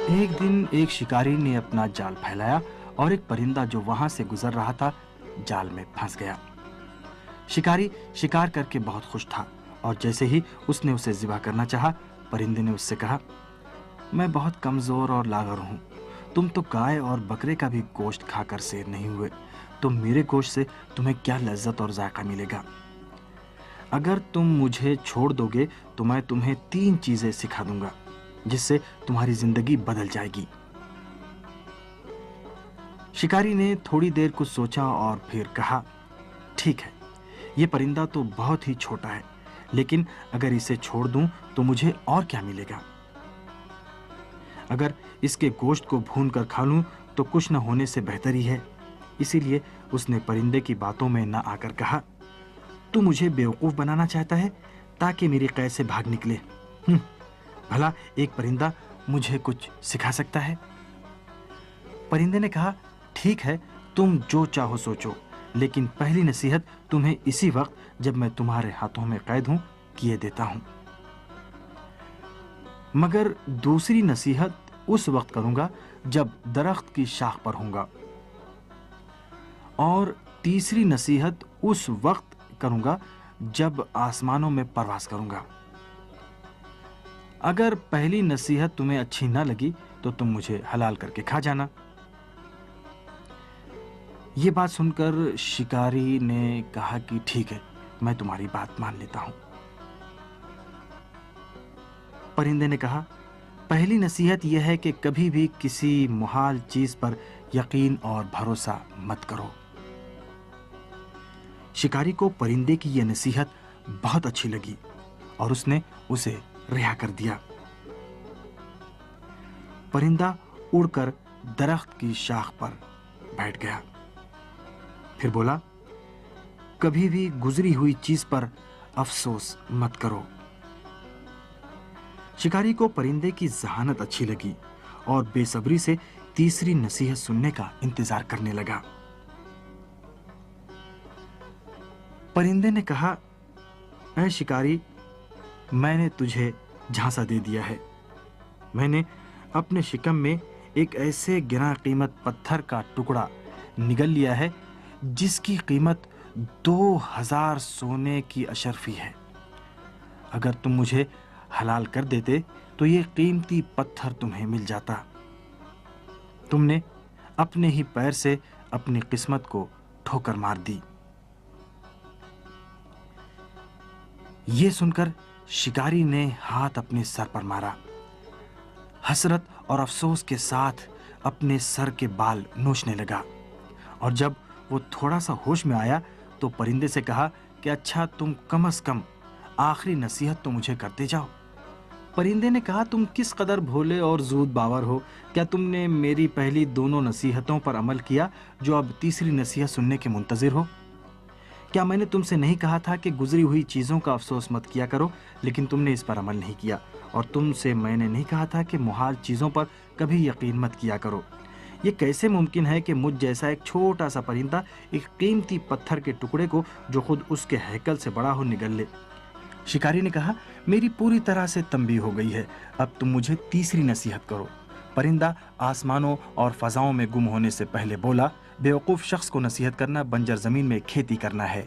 ایک دن ایک شکاری نے اپنا جال پھیلایا اور ایک پرندہ جو وہاں سے گزر رہا تھا جال میں پھنس گیا۔ شکاری شکار کر کے بہت خوش تھا اور جیسے ہی اس نے اسے ذبح کرنا چاہا، پرندے نے اس سے کہا، میں بہت کمزور اور لاغر ہوں، تم تو گائے اور بکرے کا بھی گوشت کھا کر سیر نہیں ہوئے، تو میرے گوشت سے تمہیں کیا لذت اور ذائقہ ملے گا؟ اگر تم مجھے چھوڑ دو گے تو میں تمہیں 3 چیزیں سکھا دوں گا جس سے تمہاری زندگی بدل جائے گی۔ شکاری نے تھوڑی دیر کچھ سوچا اور پھر کہا، ٹھیک ہے، یہ پرندہ تو بہت ہی چھوٹا ہے، لیکن اگر اسے چھوڑ دوں تو مجھے اور کیا ملے گا؟ اگر اس کے گوشت کو بھون کر کھا لوں تو کچھ نہ ہونے سے بہتر ہی ہے۔ اسی لیے اس نے پرندے کی باتوں میں نہ آ کر کہا، تو مجھے بیوقوف بنانا چاہتا ہے تاکہ میری قید سے بھاگ نکلے؟ بھلا ایک پرندہ مجھے کچھ سکھا سکتا ہے؟ پرندے نے کہا، ٹھیک ہے، تم جو چاہو سوچو، لیکن پہلی نصیحت تمہیں اسی وقت جب میں تمہارے ہاتھوں میں قید ہوں کیے دیتا ہوں، مگر دوسری نصیحت اس وقت کروں گا جب درخت کی شاخ پر ہوں گا، اور تیسری نصیحت اس وقت کروں گا جب آسمانوں میں پرواز کروں گا۔ اگر پہلی نصیحت تمہیں اچھی نہ لگی تو تم مجھے حلال کر کے کھا جانا۔ یہ بات سن کر شکاری نے کہا کہ ٹھیک ہے، میں تمہاری بات مان لیتا ہوں۔ پرندے نے کہا، پہلی نصیحت یہ ہے کہ کبھی بھی کسی محال چیز پر یقین اور بھروسہ مت کرو۔ شکاری کو پرندے کی یہ نصیحت بہت اچھی لگی اور اس نے اسے رہا کر دیا۔ پرندہ اڑ کر درخت کی شاخ پر بیٹھ گیا، پھر بولا، کبھی بھی گزری ہوئی چیز پر افسوس مت کرو۔ شکاری کو پرندے کی ذہانت اچھی لگی اور بے صبری سے تیسری نصیحت سننے کا انتظار کرنے لگا۔ پرندے نے کہا، اے شکاری، میں نے تجھے جھانسا دے دیا ہے۔ میں نے اپنے شکم میں ایک ایسے گراں قیمت پتھر کا ٹکڑا نگل لیا ہے جس کی قیمت 2000 سونے کی اشرفی ہے۔ اگر تم مجھے حلال کر دیتے تو یہ قیمتی پتھر تمہیں مل جاتا۔ تم نے اپنے ہی پیر سے اپنی قسمت کو ٹھوکر مار دی۔ یہ سن کر شکاری نے ہاتھ اپنے سر پر مارا، حسرت اور افسوس کے ساتھ اپنے سر کے بال نوچنے لگا، اور جب وہ تھوڑا سا ہوش میں آیا تو پرندے سے کہا کہ اچھا، تم کم از کم آخری نصیحت تو مجھے کرتے جاؤ۔ پرندے نے کہا، تم کس قدر بھولے اور زود باور ہو، کیا تم نے میری پہلی دونوں نصیحتوں پر عمل کیا جو اب تیسری نصیحت سننے کے منتظر ہو؟ کیا میں نے تم سے نہیں کہا تھا کہ گزری ہوئی چیزوں کا افسوس مت کیا کرو، لیکن تم نے اس پر عمل نہیں کیا، اور تم سے میں نے نہیں کہا تھا کہ محال چیزوں پر کبھی یقین مت کیا کرو؟ یہ کیسے ممکن ہے کہ مجھ جیسا ایک چھوٹا سا پرندہ ایک قیمتی پتھر کے ٹکڑے کو جو خود اس کے ہیکل سے بڑا ہو نگل لے؟ شکاری نے کہا، میری پوری طرح سے تنبیہ ہو گئی ہے، اب تم مجھے تیسری نصیحت کرو۔ پرندہ آسمانوں اور فضاؤں میں گم ہونے سے پہلے بولا، بیوقوف شخص کو نصیحت کرنا بنجر زمین میں کھیتی کرنا ہے۔